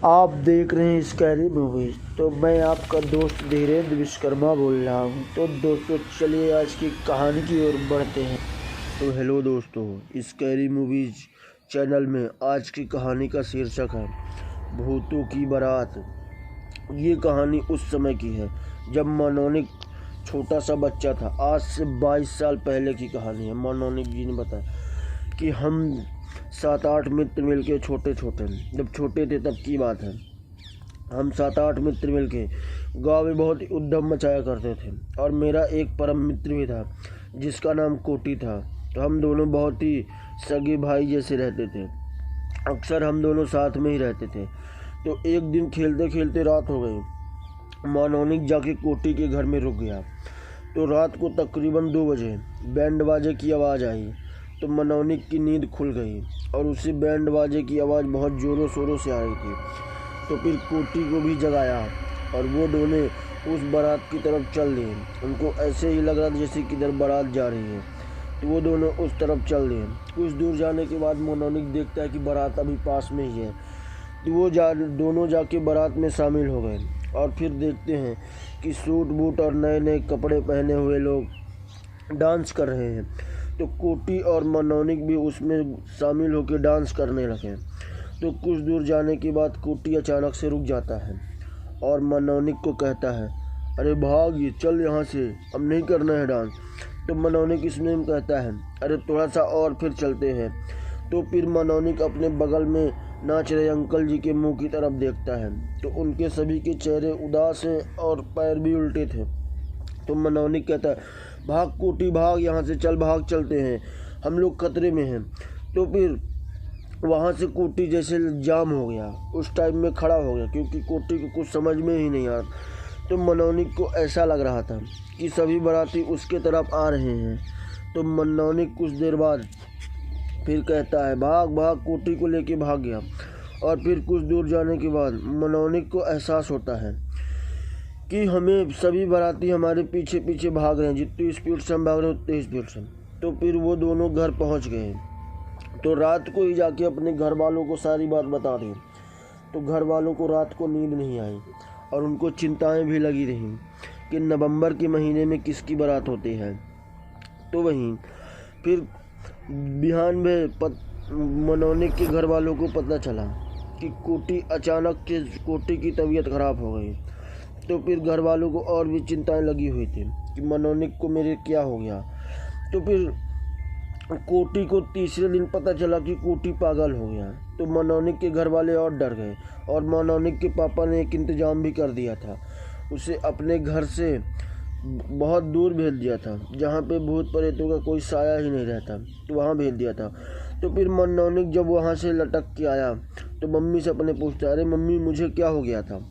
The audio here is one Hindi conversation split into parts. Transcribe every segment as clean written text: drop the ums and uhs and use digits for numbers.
आप देख रहे हैं स्कैरी मूवीज। तो मैं आपका दोस्त धीरेन्द्र विश्वकर्मा बोल रहा हूँ। तो दोस्तों चलिए आज की कहानी की ओर बढ़ते हैं। तो हेलो दोस्तों, स्कैरी मूवीज चैनल में आज की कहानी का शीर्षक है भूतों की बारात। ये कहानी उस समय की है जब मनोनिक छोटा सा बच्चा था। आज से 22 साल पहले की कहानी है। मनोनिक जी ने बताया कि हम 7-8 मित्र मिलके जब छोटे थे तब की बात है। हम 7-8 मित्र मिलके गांव में बहुत ही उद्यम मचाया करते थे और मेरा एक परम मित्र भी था जिसका नाम कोटी था। तो हम दोनों बहुत ही सगे भाई जैसे रहते थे। अक्सर हम दोनों साथ में ही रहते थे। तो एक दिन खेलते खेलते रात हो गई। मनोनिक जाके कोटी के घर में रुक गया। तो रात को तकरीबन 2 बजे बैंड बाजे की आवाज़ आई। तो मनोनिक की नींद खुल गई और उसे बैंड बाजे की आवाज़ बहुत ज़ोरों शोरों से आ रही थी। तो फिर कोटी को भी जगाया और वो दोनों उस बारात की तरफ चल दिए। उनको ऐसे ही लग रहा था जैसे किधर बारात जा रही है। तो वो दोनों उस तरफ चल दिए। कुछ दूर जाने के बाद मनोनिक देखता है कि बारात अभी पास में ही है। तो वो दोनों जाके बारात में शामिल हो गए और फिर देखते हैं कि सूट बूट और नए नए कपड़े पहने हुए लोग डांस कर रहे हैं। तो कोटी और मनोनिक भी उसमें शामिल होकर डांस करने लगे। तो कुछ दूर जाने के बाद कोटी अचानक से रुक जाता है और मनोनिक को कहता है, अरे भाग ये, चल यहाँ से, अब नहीं करना है डांस। तो मनोनिक इसमें कहता है, अरे थोड़ा सा और फिर चलते हैं। तो फिर मनोनिक अपने बगल में नाच रहे अंकल जी के मुंह की तरफ देखता है। तो उनके सभी के चेहरे उदास हैं और पैर भी उल्टे थे। तो मनोनिक कहता है, भाग कोटी भाग, यहाँ से चल, भाग चलते हैं, हम लोग खतरे में हैं। तो फिर वहाँ से कोटी जैसे जाम हो गया, उस टाइम में खड़ा हो गया क्योंकि कोटी को कुछ समझ में ही नहीं आ रहा। तो मनोनिक को ऐसा लग रहा था कि सभी बाराती उसके तरफ आ रहे हैं। तो मनोनिक कुछ देर बाद फिर कहता है, भाग भाग, कोटी को लेके भाग गया। और फिर कुछ दूर जाने के बाद मनोनिक को एहसास होता है कि हमें सभी बाराती हमारे पीछे पीछे भाग रहे हैं, जितनी स्पीड से हम भाग रहे हैं उतनी स्पीड से। तो फिर वो दोनों घर पहुंच गए। तो रात को ही जाके अपने घर वालों को सारी बात बता दी। तो घर वालों को रात को नींद नहीं आई और उनको चिंताएं भी लगी रहीं कि नवंबर के महीने में किसकी बारात होती है। तो वहीं फिर बिहान में मनोनिक के घर वालों को पता चला कि कोटी की तबीयत खराब हो गई। तो फिर घर वालों को और भी चिंताएं लगी हुई थी कि मनोनिक को मेरे क्या हो गया। तो फिर कोटी को तीसरे दिन पता चला कि कोटी पागल हो गया। तो मनोनिक के घर वाले और डर गए और मनोनिक के पापा ने एक इंतजाम भी कर दिया था। उसे अपने घर से बहुत दूर भेज दिया था जहाँ पे भूत प्रेतों का कोई साया ही नहीं रहता, तो वहाँ भेज दिया था। तो फिर मनोनिक जब वहाँ से लटक के आया तो मम्मी से अपने पूछता, अरे मम्मी मुझे क्या हो गया था।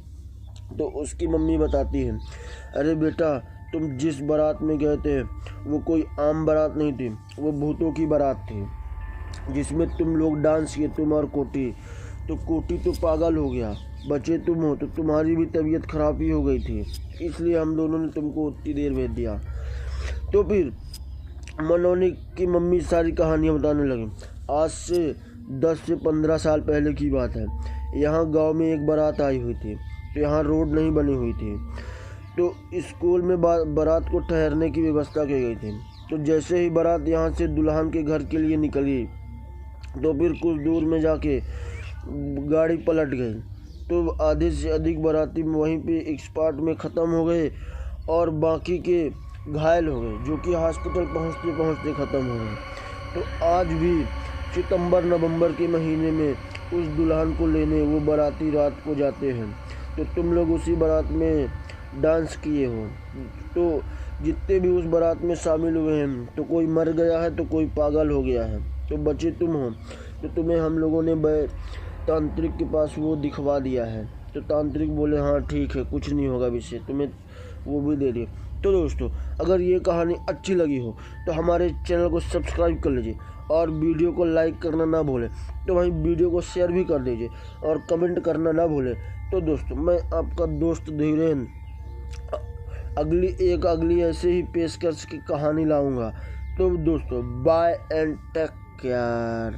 तो उसकी मम्मी बताती है, अरे बेटा तुम जिस बारात में गए थे वो कोई आम बारात नहीं थी, वो भूतों की बारात थी जिसमें तुम लोग डांस किए, तुम और कोटी। तो कोटी तो पागल हो गया, बचे तुम हो, तो तुम्हारी भी तबीयत खराब ही हो गई थी, इसलिए हम दोनों ने तुमको उतनी देर भेज दिया। तो फिर मनोनिक की मम्मी सारी कहानियाँ बताने लगी। आज से 10 से 15 साल पहले की बात है। यहाँ गांव में एक बारात आई हुई थी। तो यहाँ रोड नहीं बनी हुई थी। तो स्कूल में बारात को ठहरने की व्यवस्था की गई थी। तो जैसे ही बारात यहाँ से दुल्हन के घर के लिए निकली तो फिर कुछ दूर में जाके गाड़ी पलट गई। तो आधे से अधिक बाराती वहीं पे एक्सपार्ट में ख़त्म हो गए और बाकी के घायल हो गए, जो कि हॉस्पिटल पहुँचते पहुँचते ख़त्म हो गए। तो आज भी सितंबर नवंबर के महीने में उस दुल्हन को लेने वो बाराती रात को जाते हैं। तो तुम लोग उसी बारात में डांस किए हो। तो जितने भी उस बारात में शामिल हुए हैं तो कोई मर गया है तो कोई पागल हो गया है, तो बचे तुम हो। तो तुम्हें हम लोगों ने तांत्रिक के पास वो दिखवा दिया है। तो तांत्रिक बोले, हाँ ठीक है, कुछ नहीं होगा विषय, तुम्हें वो भी दे दिए। तो दोस्तों अगर ये कहानी अच्छी लगी हो तो हमारे चैनल को सब्सक्राइब कर लीजिए और वीडियो को लाइक करना ना भूलें। तो वहीं वीडियो को शेयर भी कर दीजिए और कमेंट करना ना भूलें। तो दोस्तों मैं आपका दोस्त धीरेन्द्र अगली ऐसे ही पेशकश की कहानी लाऊंगा। तो दोस्तों बाय एंड टेक केयर।